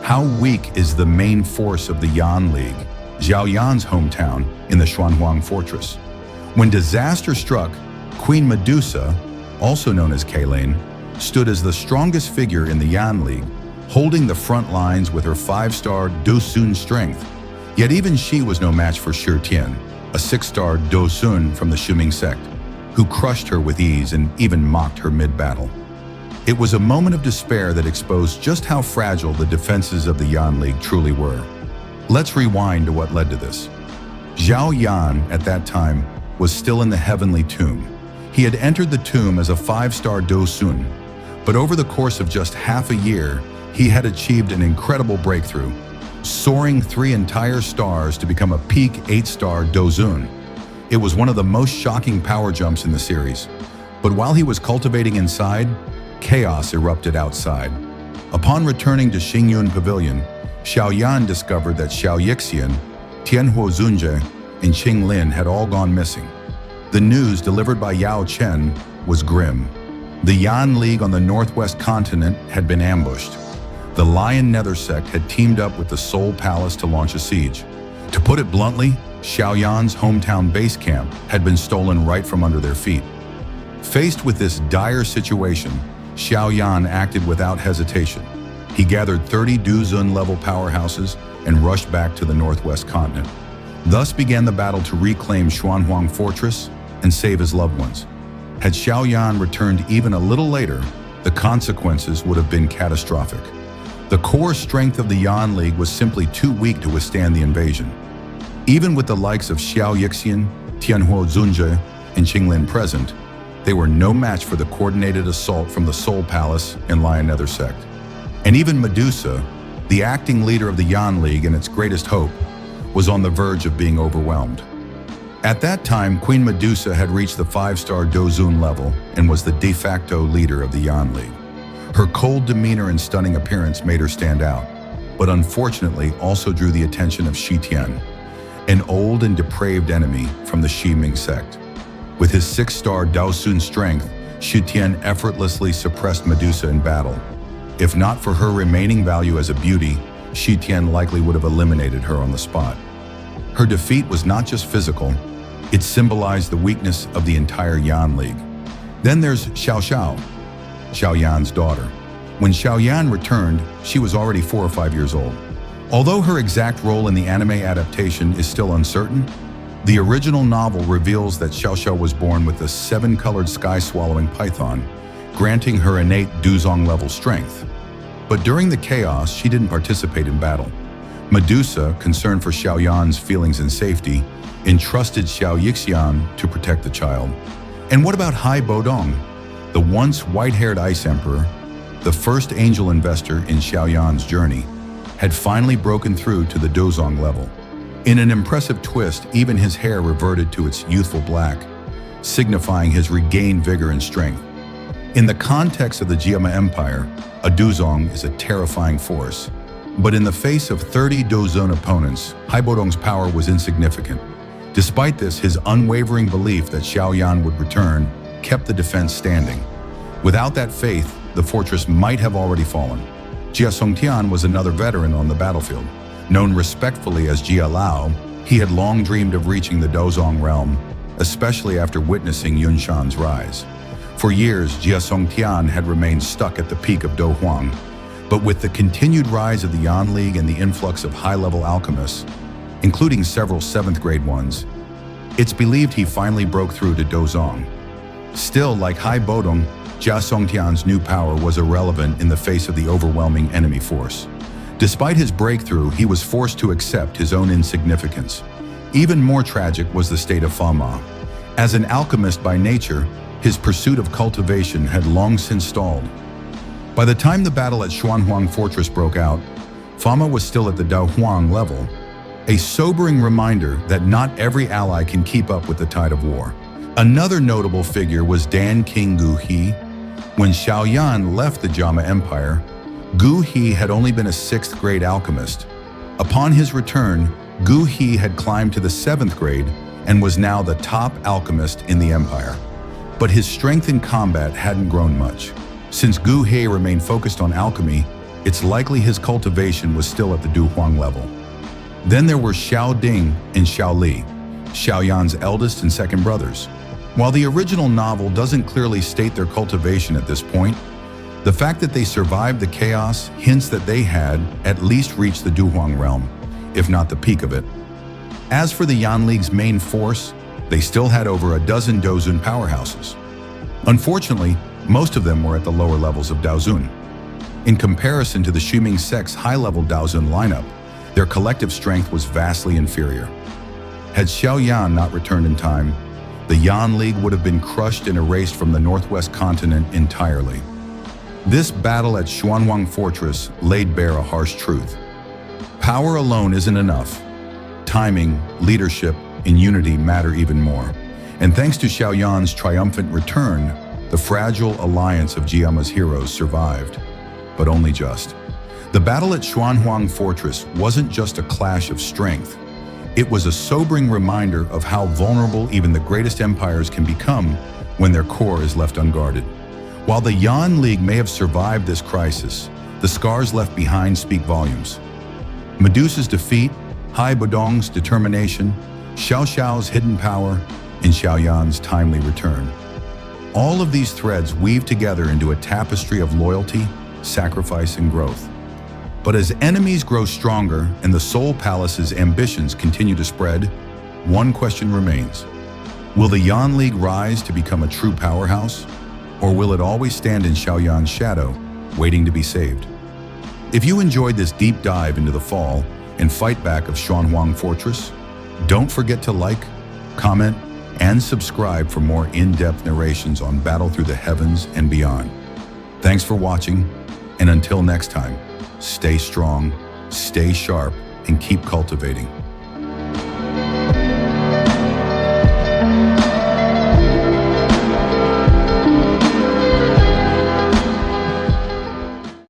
How weak is the main force of the Yan League, Xiao Yan's hometown in the Xuanhuang Fortress? When disaster struck, Queen Medusa, also known as Cailin, stood as the strongest figure in the Yan League, holding the front lines with her 5-star Dou Zun strength. Yet even she was no match for Shi Tian, a 6-star Dou Zun from the Shi Ming Sect, who crushed her with ease and even mocked her mid-battle. It was a moment of despair that exposed just how fragile the defenses of the Yan League truly were. Let's rewind to what led to this. Xiao Yan, at that time, was still in the heavenly tomb. He had entered the tomb as a 5-star Dou Zun, but over the course of just half a year, he had achieved an incredible breakthrough, soaring 3 entire stars to become a peak 8-star Dou Zun. It was one of the most shocking power jumps in the series. But while he was cultivating inside, chaos erupted outside. Upon returning to Xingyun Pavilion, Xiao Yan discovered that Xiao Yixian, Tianhuo Zunje, and Cailin had all gone missing. The news delivered by Yao Chen was grim. The Yan League on the northwest continent had been ambushed. The Lion Nether Sect had teamed up with the Soul Palace to launch a siege. To put it bluntly, Xiao Yan's hometown base camp had been stolen right from under their feet. Faced with this dire situation, Xiao Yan acted without hesitation. He gathered 30 Dou Zun level powerhouses and rushed back to the northwest continent. Thus began the battle to reclaim Xuanhuang Fortress and save his loved ones. Had Xiao Yan returned even a little later, the consequences would have been catastrophic. The core strength of the Yan League was simply too weak to withstand the invasion. Even with the likes of Xiao Yixian, Tianhuo Zunje, and Cailin present, they were no match for the coordinated assault from the Soul Palace and Lion Nether Sect. And even Medusa, the acting leader of the Yan League and its greatest hope, was on the verge of being overwhelmed. At that time, Queen Medusa had reached the 5-star Dou Zun level and was the de facto leader of the Yan League. Her cold demeanor and stunning appearance made her stand out, but unfortunately also drew the attention of Shi Tian, an old and depraved enemy from the Shi Ming Sect. With his 6-star Dou Zun strength, Shi Tian effortlessly suppressed Medusa in battle. If not for her remaining value as a beauty, Shi Tian likely would have eliminated her on the spot. Her defeat was not just physical, it symbolized the weakness of the entire Yan League. Then there's Xiao Yan's daughter. When Xiao Yan returned, she was already 4 or 5 years old. Although her exact role in the anime adaptation is still uncertain, the original novel reveals that Xiao was born with a 7-colored sky-swallowing python, granting her innate Dou Zong level strength. But during the chaos, she didn't participate in battle. Medusa, concerned for Xiao Yan's feelings and safety, entrusted Xiao Yixian to protect the child. And what about Hai Bodong, the once white-haired Ice Emperor, the first angel investor in Xiao Yan's journey, had finally broken through to the Dou Zong level. In an impressive twist, even his hair reverted to its youthful black, signifying his regained vigor and strength. In the context of the Jiama Empire, a Dou Zong is a terrifying force. But in the face of 30 Dou Zun opponents, Hai Bodong's power was insignificant. Despite this, his unwavering belief that Xiao Yan would return kept the defense standing. Without that faith, the fortress might have already fallen. Jia Songtian was another veteran on the battlefield. Known respectfully as Jia Lao, he had long dreamed of reaching the Dou Zong realm, especially after witnessing Yunshan's rise. For years, Jia Songtian had remained stuck at the peak of Dou Huang. But with the continued rise of the Yan League and the influx of high-level alchemists, including several 7th-grade ones, it's believed he finally broke through to Dou Zong. Still, like Hai Bodong, Jia Songtian's new power was irrelevant in the face of the overwhelming enemy force. Despite his breakthrough, he was forced to accept his own insignificance. Even more tragic was the state of Fama. As an alchemist by nature, his pursuit of cultivation had long since stalled. By the time the battle at Xuanhuang Fortress broke out, Fama was still at the Dou Huang level, a sobering reminder that not every ally can keep up with the tide of war. Another notable figure was Dan King Gu He. When Xiao Yan left the Jiama Empire, Gu He had only been a 6th-grade alchemist. Upon his return, Gu He had climbed to the 7th grade and was now the top alchemist in the empire. But his strength in combat hadn't grown much. Since Gu He remained focused on alchemy, it's likely his cultivation was still at the Dou Huang level. Then there were Xiao Ding and Xiao Li, Xiao Yan's eldest and second brothers. While the original novel doesn't clearly state their cultivation at this point, the fact that they survived the chaos hints that they had at least reached the Dou Huang realm, if not the peak of it. As for the Yan League's main force, they still had over a dozen Dou Zun powerhouses. Unfortunately, most of them were at the lower levels of Dou Zun. In comparison to the Shi Ming Sect's high-level Dou Zun lineup, their collective strength was vastly inferior. Had Xiao Yan not returned in time, the Yan League would have been crushed and erased from the Northwest continent entirely. This battle at Xuanhuang Fortress laid bare a harsh truth. Power alone isn't enough. Timing, leadership, and unity matter even more. And thanks to Xiao Yan's triumphant return, the fragile alliance of Jiama's heroes survived, but only just. The battle at Xuanhuang Fortress wasn't just a clash of strength. It was a sobering reminder of how vulnerable even the greatest empires can become when their core is left unguarded. While the Yan League may have survived this crisis, the scars left behind speak volumes. Medusa's defeat, Hai Bodong's determination, Xiao Xiao's hidden power, and Xiao Yan's timely return. All of these threads weave together into a tapestry of loyalty, sacrifice, and growth. But as enemies grow stronger and the Soul Palace's ambitions continue to spread, one question remains. Will the Yan League rise to become a true powerhouse? Or will it always stand in Xiao Yan's shadow, waiting to be saved? If you enjoyed this deep dive into the fall and fight back of Xuanhuang Fortress, don't forget to like, comment, and subscribe for more in-depth narrations on Battle Through the Heavens and beyond. Thanks for watching, and until next time, stay strong, stay sharp, and keep cultivating.